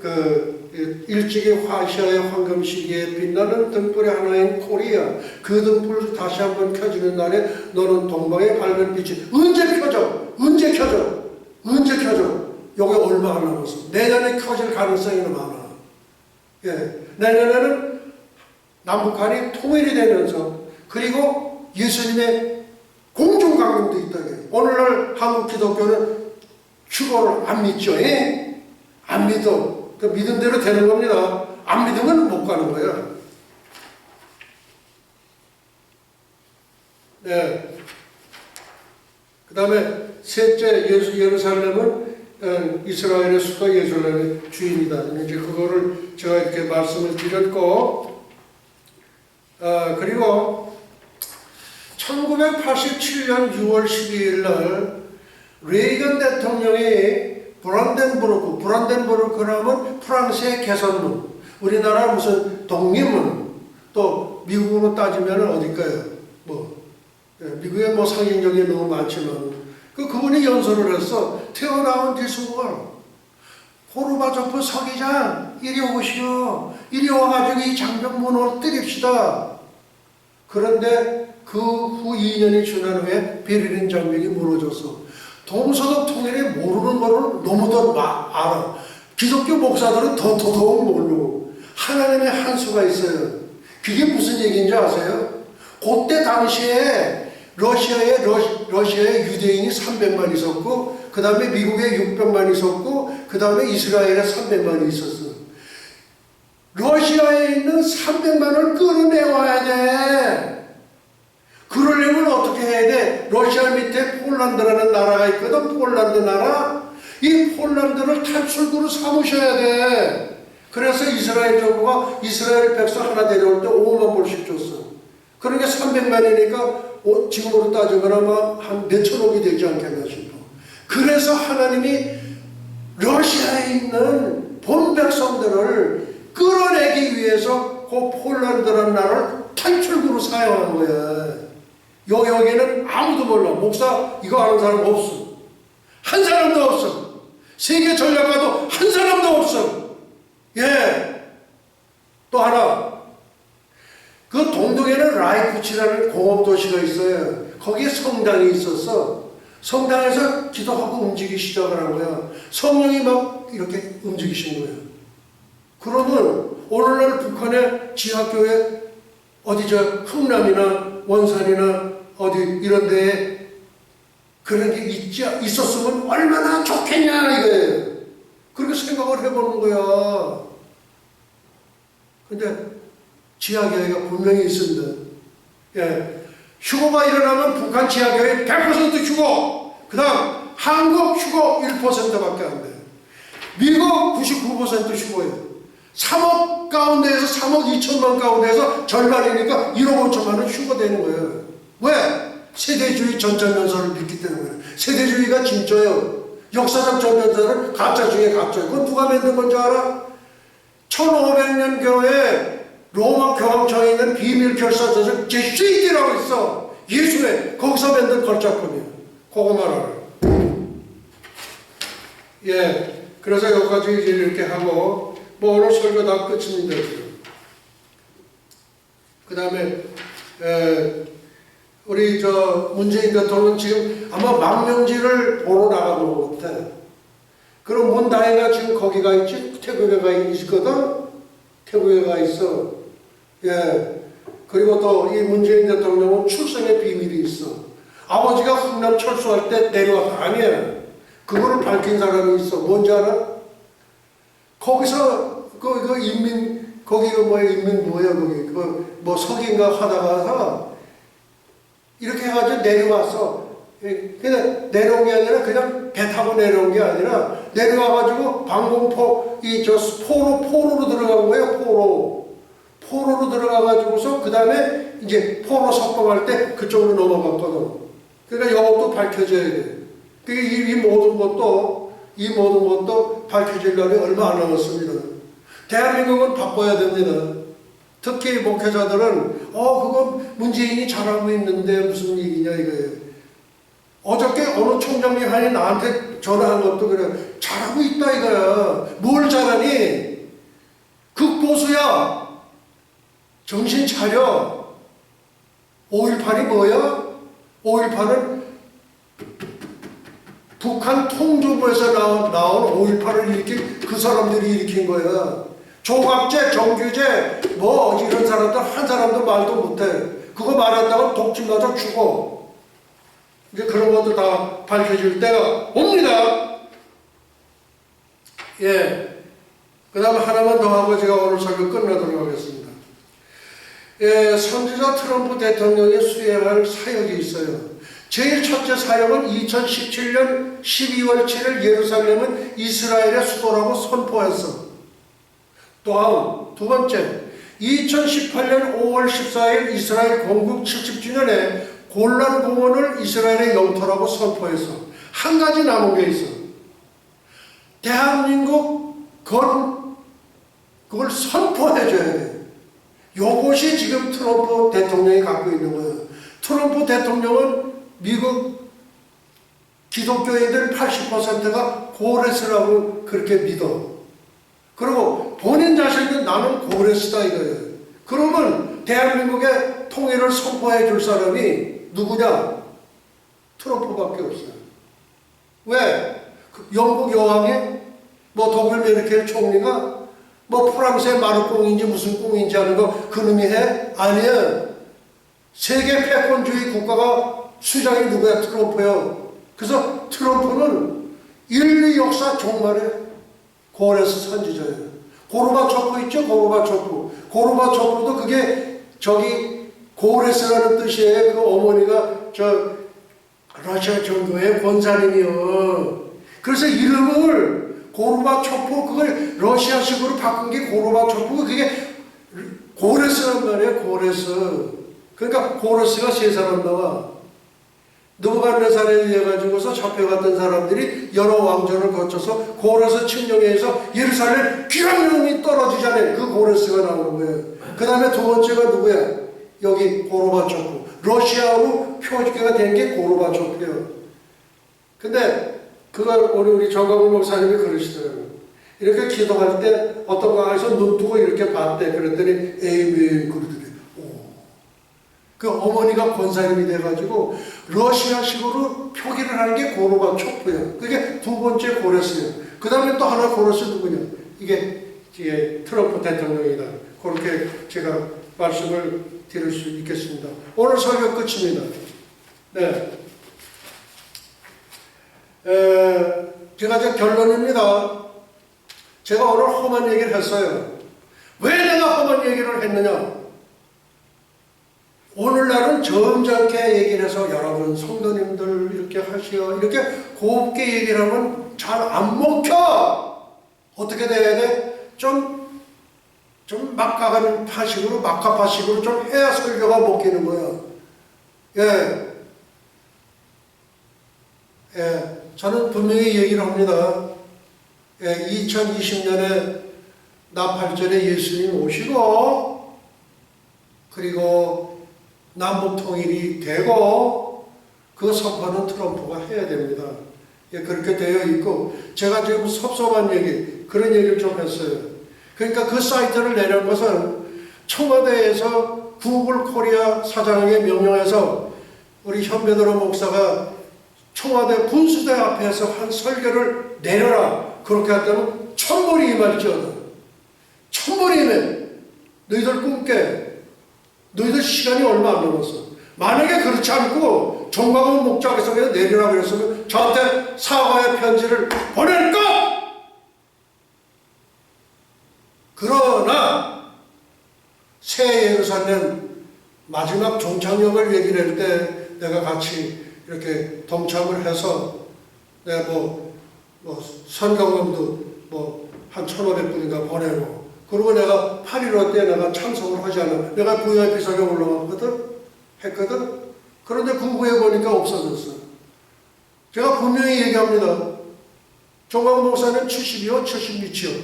일찍이 화시아의 황금 시기에 빛나는 등불의 하나인 코리아, 그 등불 다시 한번 켜지는 날에 너는 동방의 밝은 빛이 언제 켜져? 언제 켜져? 언제 켜져? 요게 얼마 안 남았어. 내년에 켜질 가능성이 많아. 예, 내년에는 남북한이 통일이 되면서, 그리고 예수님의 공중강림도 있다. 오늘날 한국 기독교는 휴거를 안 믿죠. 예? 안 믿어. 그 믿은 대로 되는 겁니다. 안 믿으면 못 가는 거야. 네. 그 다음에 셋째, 예루살렘은 이스라엘의 수도 예루살렘의 주인이다. 이제 그거를 제가 이렇게 말씀을 드렸고, 그리고 1987년 6월 12일 날 레이건 대통령이 브란덴부르크라면 프랑스의 개선문, 우리나라 무슨 독립문, 또 미국으로 따지면 어딜까요? 미국에 뭐 상징적인 너무 많지만, 그분이 연설을 했어. 태어나온 뒤수월 고르바초프 서기장 이리 오시오. 이리 와가지고 이 장벽문을 때립시다. 그런데 그 후 2년이 지난 후에 베를린 장벽이 무너졌어. 동서독 통일에 모르는 거를 너무도 알아. 기독교 목사들은 더더욱 모르고. 하나님의 한 수가 있어요. 그게 무슨 얘기인지 아세요? 그때 당시에 러시아에 유대인이 300만 있었고, 그 다음에 미국에 600만 있었고, 그 다음에 이스라엘에 300만이 있었어. 러시아에 있는 300만을 끌어내와야 돼. 그러려면 어떻게 해야 돼? 러시아 밑에 폴란드라는 나라가 있거든. 폴란드 나라. 이 폴란드를 탈출구로 삼으셔야 돼. 그래서 이스라엘 정부가 이스라엘 백성 하나 데려올 때 5만 불씩 줬어. 그러니까 300만이니까 지금으로 따지면 아마 한 몇천억이 되지 않겠나 싶어. 그래서 하나님이 러시아에 있는 본 백성들을 끌어내기 위해서 그 폴란드라는 나라를 탈출구로 사용한 거야. 여기는 아무도 몰라. 목사 이거 아는 사람 없어. 한 사람도 없어. 세계 전략가도 한 사람도 없어. 예. 또 하나. 그 동동에는 라이프치라는 공업도시가 있어요. 거기에 성당이 있었어. 성당에서 기도하고 움직이기 시작을 한 거야. 성령이 막 이렇게 움직이신 거예요. 그러면 오늘날 북한의 지하교회 어디 흥남이나 원산이나 어디 이런 데에 그런 게 있었으면 얼마나 좋겠냐 이거예요. 그렇게 생각을 해보는 거야. 근데 지하교회가 분명히 있습니다. 예. 휴거가 일어나면 북한 지하교회 100% 휴거. 그 다음 한국 휴거 1%밖에 안 돼요. 미국 99% 휴거예요. 3억 가운데에서 3억 2천만 가운데에서 절반이니까 1억 5천만은 휴거되는 거예요. 왜? 세대주의 전천연설을 믿기 때문에. 세대주의가 진짜예요. 역사적 전면서는 가짜 중에 가짜예요. 그건 누가 만든 건지 알아? 1500년경에 로마 교황청에 있는 비밀 결사서적 제시기라고 있어. 예수의 거기서 만든 걸작품이에요. 그거만 알아요. 예, 그래서 여기까지 이제 이렇게 하고 뭐 오늘 설교 다 끝입니다. 그 다음에 우리 문재인 대통령 지금 아마 망명지를 보러 나가는 것 같아. 그럼 문다혜가 지금 거기가 있지? 태국에 가 있거든? 태국에 가 있어. 예. 그리고 또 이 문재인 대통령은 출생의 비밀이 있어. 아버지가 흥남 철수할 때 내려왔다. 아니야. 그거를 밝힌 사람이 있어. 뭔지 알아? 거기서 그 인민 거기가 뭐야? 인민 뭐야? 거기 뭐 석인가 하다가 이렇게 해가지고 내려왔어. 근데 내려온 게 아니라 그냥 배 타고 내려온 게 아니라 내려와가지고 방공포 포로로 들어간 거예요. 포로로 들어가가지고서 그 다음에 이제 포로 석방할 때 그쪽으로 넘어갔거든. 그러니까 이것도 밝혀져야 돼. 그러니까 이 모든 것도 밝혀질 날이 얼마 안 남았습니다. 대한민국은 바꿔야 됩니다. 특히 목회자들은 그건 문재인이 잘하고 있는데 무슨 얘기냐 이거예요. 어저께 어느 총장님이 나한테 전화한 것도 그래. 잘하고 있다 이거야. 뭘 잘하니? 극보수야. 정신 차려. 5.18이 뭐야? 5.18은 북한 통주부에서 나온 5.18을 일으킨 그 사람들이 일으킨 거야. 조갑제, 정규제, 뭐 이런 사람들 한 사람도 말도 못해. 그거 말했다가 독침 맞아 죽어. 이제 그런 것도 다 밝혀질 때가 옵니다. 예. 그 다음에 하나만 더 하고 제가 오늘 설교 끝내도록 하겠습니다. 예, 선지자 트럼프 대통령이 수행할 사역이 있어요. 제일 첫째 사역은 2017년 12월 7일 예루살렘은 이스라엘의 수도라고 선포했어. 또한 두 번째, 2018년 5월 14일 이스라엘 건국 70주년에 골란 공원을 이스라엘의 영토라고 선포해서 한 가지 남은 게 있어. 대한민국 그걸 선포해줘야 돼. 요것이 지금 트럼프 대통령이 갖고 있는 거예요. 트럼프 대통령은 미국 기독교인들 80%가 고레스라고 그렇게 믿어. 그리고 본인 자신도 나는 고레스다 이거예요. 그러면 대한민국의 통일을 선포해 줄 사람이 누구냐? 트럼프밖에 없어요. 왜? 영국 여왕이 뭐 독일 메르켈 총리가 뭐 프랑스의 마르콩인지 무슨 콩인지 하는 거 그놈이 해? 아니야. 세계 패권주의 국가가 수장이 누구야? 트럼프요. 그래서 트럼프는 인류 역사 종말에 고레스 선지자예요. 고르바초프 있죠? 고르바초프도 그게 고레스라는 뜻이에요. 그 어머니가 러시아 정교의 권사님이요. 그래서 이름을 고르바초프 그걸 러시아식으로 바꾼 게 고르바초프 그게 고레스란 말이에요. 고레스. 그러니까 고레스가 세 사람 나와. 느부갓네살에 의해 가지고서 잡혀갔던 사람들이 여러 왕조를 거쳐서 고레스 칙령에서 예루살렘 귀환령이 떨어지잖아요. 그 고레스가 나오는 거예요. 그 다음에 두 번째가 누구야? 여기 고르바초프. 러시아로 표기가 된 게 고르바초프예요. 근데 그걸 우리 정광훈 목사님이 그러시더라고요. 이렇게 기도할 때 어떤 강에서 눈 뜨고 이렇게 봤대. 그랬더니 에이멘 그러더래. 그 어머니가 권사님이 돼가지고 러시아식으로 표기를 하는 게 고르바초프예요. 그게 두 번째 고레스예요. 그 다음에 또 하나 고레스 누구냐? 이게 트럼프 대통령이다. 그렇게 제가 말씀을 드릴 수 있겠습니다. 오늘 설교 끝입니다. 네. 제가 이제 결론입니다. 제가 오늘 험한 얘기를 했어요. 왜 내가 험한 얘기를 했느냐? 오늘날은 점잖게 얘기를 해서 여러분 성도님들 이렇게 하시오 이렇게 곱게 얘기를 하면 잘 안 먹혀. 어떻게 돼야 돼? 좀 막가파식으로 좀 해야 설교가 먹히는 거야. 예. 저는 분명히 얘기를 합니다. 2020년에 나팔절에 예수님 오시고 그리고 남북통일이 되고 그 선포는 트럼프가 해야 됩니다. 그렇게 되어 있고 제가 지금 섭섭한 얘기 그런 얘기를 좀 했어요. 그러니까 그 사이트를 내놓은 것은 청와대에서 구글 코리아 사장에게 명령해서 우리 현배도로 목사가 청와대 분수대 앞에서 한 설교를 내려라. 그렇게 한다면 천벌이 임할지어다. 천벌이 임해. 너희들 꿈깨. 너희들 시간이 얼마 안 남았어. 만약에 그렇지 않고 정광훈 목자께서 그냥 내리라 그랬으면 저한테 사과의 편지를 보낼 것! 그러나 새 예루살렘 마지막 종착역을 얘기를 할 때 내가 같이 이렇게 동참을 해서 내가 선경금도 한 1,500분인가 보내고 그리고 내가 8.15 때 내가 참석을 하지 않아. 내가 VIP석에 했거든. 그런데 그 후에 보니까 없어졌어. 제가 분명히 얘기합니다. 종광 목사는 70이요, 76이요.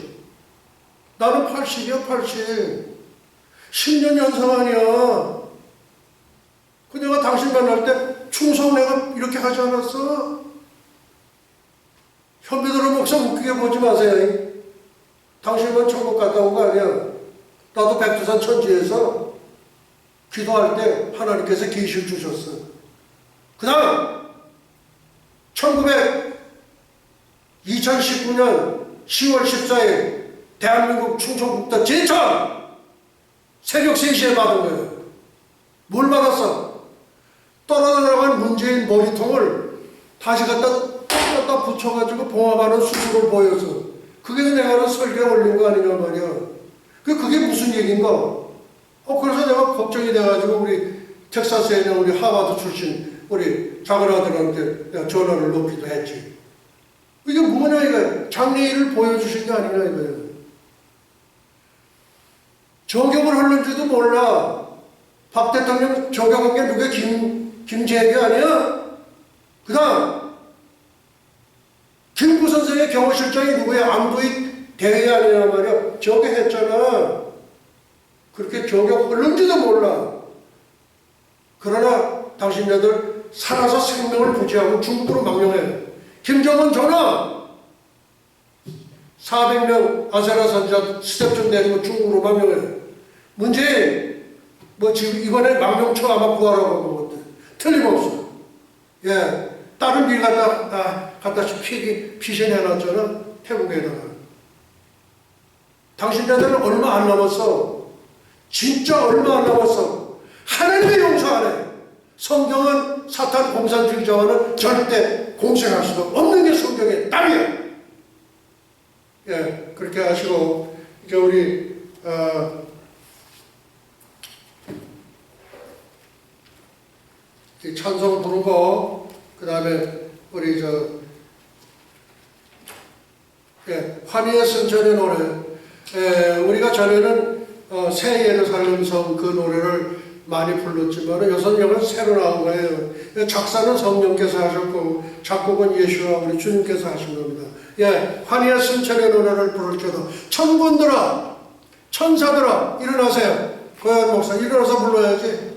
나는 80이요, 80. 10년 연상 아니야. 그 내가 당신 만날 때 충성 내가 이렇게 하지 않았어? 현배들은 목사 웃기게 보지 마세요. 당신만 천국 갔다 온 거 아니야. 나도 백두산 천지에서 기도할 때 하나님께서 계시를 주셨어. 그 다음 2019년 10월 14일 대한민국 충청북도 제천 새벽 3시에 받은 거예요. 뭘 받았어? 떨어져나간 문재인 머리통을 다시 갖다 붙여가지고 봉합하는 수술을 보여서 그게 내가 하는 설계에 올린 거 아니냐 말이야. 그게 무슨 얘기인가? 그래서 내가 걱정이 돼가지고 우리 텍사스에 있는 우리 하버드 출신 우리 작은 아들한테 내가 전화를 놓기도 했지. 이게 뭐냐 이거야. 장래일을 보여주신 게 아니냐 이거야. 저격을 했는지도 몰라. 박 대통령 저격한 게 누가 김재기 아니야? 그 다음 김구 선생의 경호실장이 누구야? 안보익 대회 아니냐 말이야. 저격했잖아. 그렇게 저격했는지도 몰라. 그러나 당신네들 살아서 생명을 부지하고 중국으로 망명해. 김정은 전화 400명 아세라 선자 스텝 내리고 중국으로 망명해. 문재인 지금 이번에 망명초 아마 구하라고 한 것 같아. 틀림없어. 다른 길 갖다 피신해놨잖아. 태국에다가. 당신네들은 얼마 안 남았어. 진짜 얼마 안 남았어. 하나님의 용서 안 해. 성경은 사탄 공산주의자와는 절대 공생할 수도 없는 게 성경의 땅이야. 그렇게 하시고 이제 우리 찬송 부르고 그 다음에 우리 환희의 승천의 노래. 우리가 전에는 새 예루살렘 성 그 노래를 많이 불렀지만 요즘 새로 나온 거예요. 작사는 성령께서 하셨고 작곡은 예수와 우리 주님께서 하신 겁니다. 환희의 승천의 노래를 부를게도 천군들아 천사들아 일어나세요. 고현 목사 일어나서 불러야지.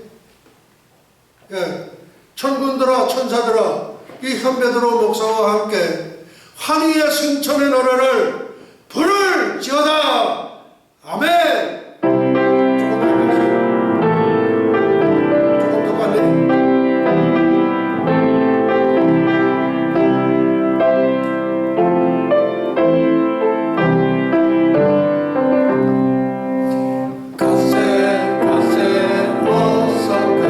천군들아 천사들아 이 현배도로 목사와 함께 환희의 승천의 노래를 부를지어다. 아멘. 조금 더 빨리. 예루살렘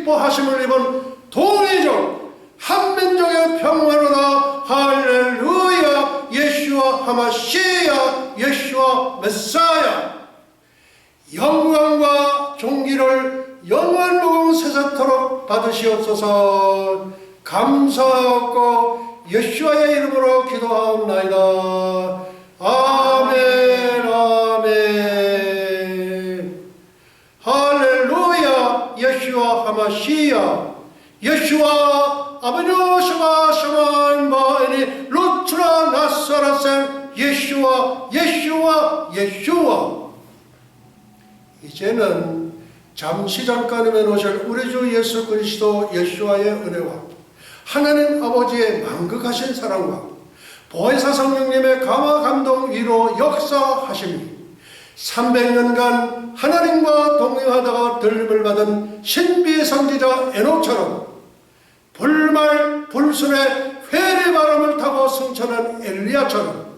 기뻐하심을 입은 동이족 한민족의 평화로다. 할렐루야. 예수와 하마시야. 예수와 메사야. 영광과 존귀를 영원로 세세토록 받으시옵소서. 감사하고 예수와의 이름으로 기도하옵나이다. 아멘. 아멘. 할렐루야. 예수와 하마시야. 예수와 아버지오 샤마 샤만 바에니 루트라 나사라센 예수와 예수와 예수와. 이제는 잠시 잠깐이면 오실 우리 주 예수 그리스도 예수와의 은혜와 하나님 아버지의 만극하신 사랑과 보혜사 성령님의 감화 감동 위로 역사하심이 300년간 하나님과 동행하다가 들림을 받은 신비의 선지자 에녹처럼 불말 불순의 회리 바람을 타고 승천한 엘리야처럼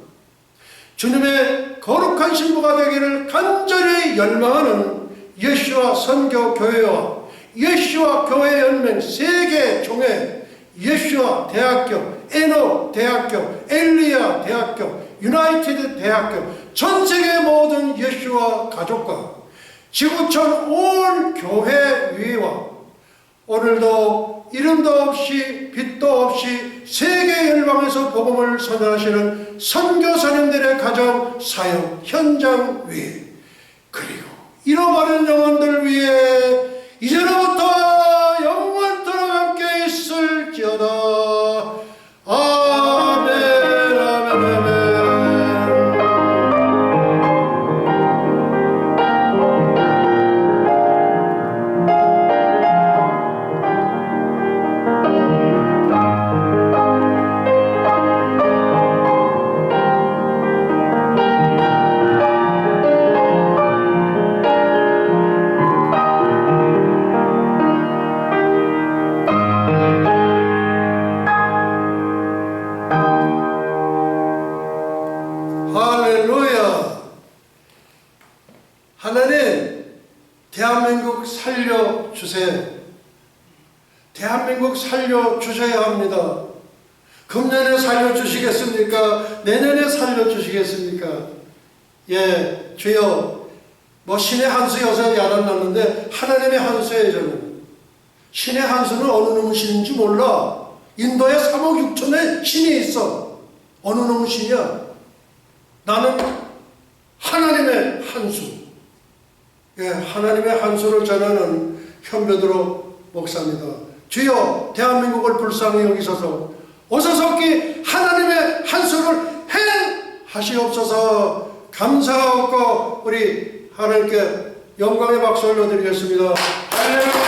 주님의 거룩한 신부가 되기를 간절히 열망하는 예수와 선교교회와 예수와 교회연맹 세계 종회, 예수와 대학교, 에녹 대학교, 엘리야 대학교, 유나이티드 대학교, 전세계 모든 예수와 가족과 지구촌 온 교회 위와 오늘도 이름도 없이 빛도 없이 세계 열방에서 복음을 선언하시는 선교사님들의 가정 사역 현장 위에 그리고 잃어버린 영혼들 위에 이제로부터 영원토록 함께 있을지어다. 아멘. 아멘. 아멘. 할렐루야. 하나님, 대한민국 살려주세요. 대한민국 살려주셔야 합니다. 금년에 살려주시겠습니까? 내년에 살려주시겠습니까? 예, 주여, 신의 한수 여사 야단났는데 하나님의 한수예요. 저는 신의 한수는 어느 놈의 신인지 몰라. 인도에 3억 6천의 신이 있어. 어느 놈의 신이야? 나는 하나님의 한수, 예, 하나님의 한수를 전하는 현배드로 목사입니다. 주여, 대한민국을 불쌍히 여기소서. 오소석기 하나님의 한수를 행하시옵소서. 감사하고 우리 하나님께 영광의 박수 올려드리겠습니다. 할렐루야.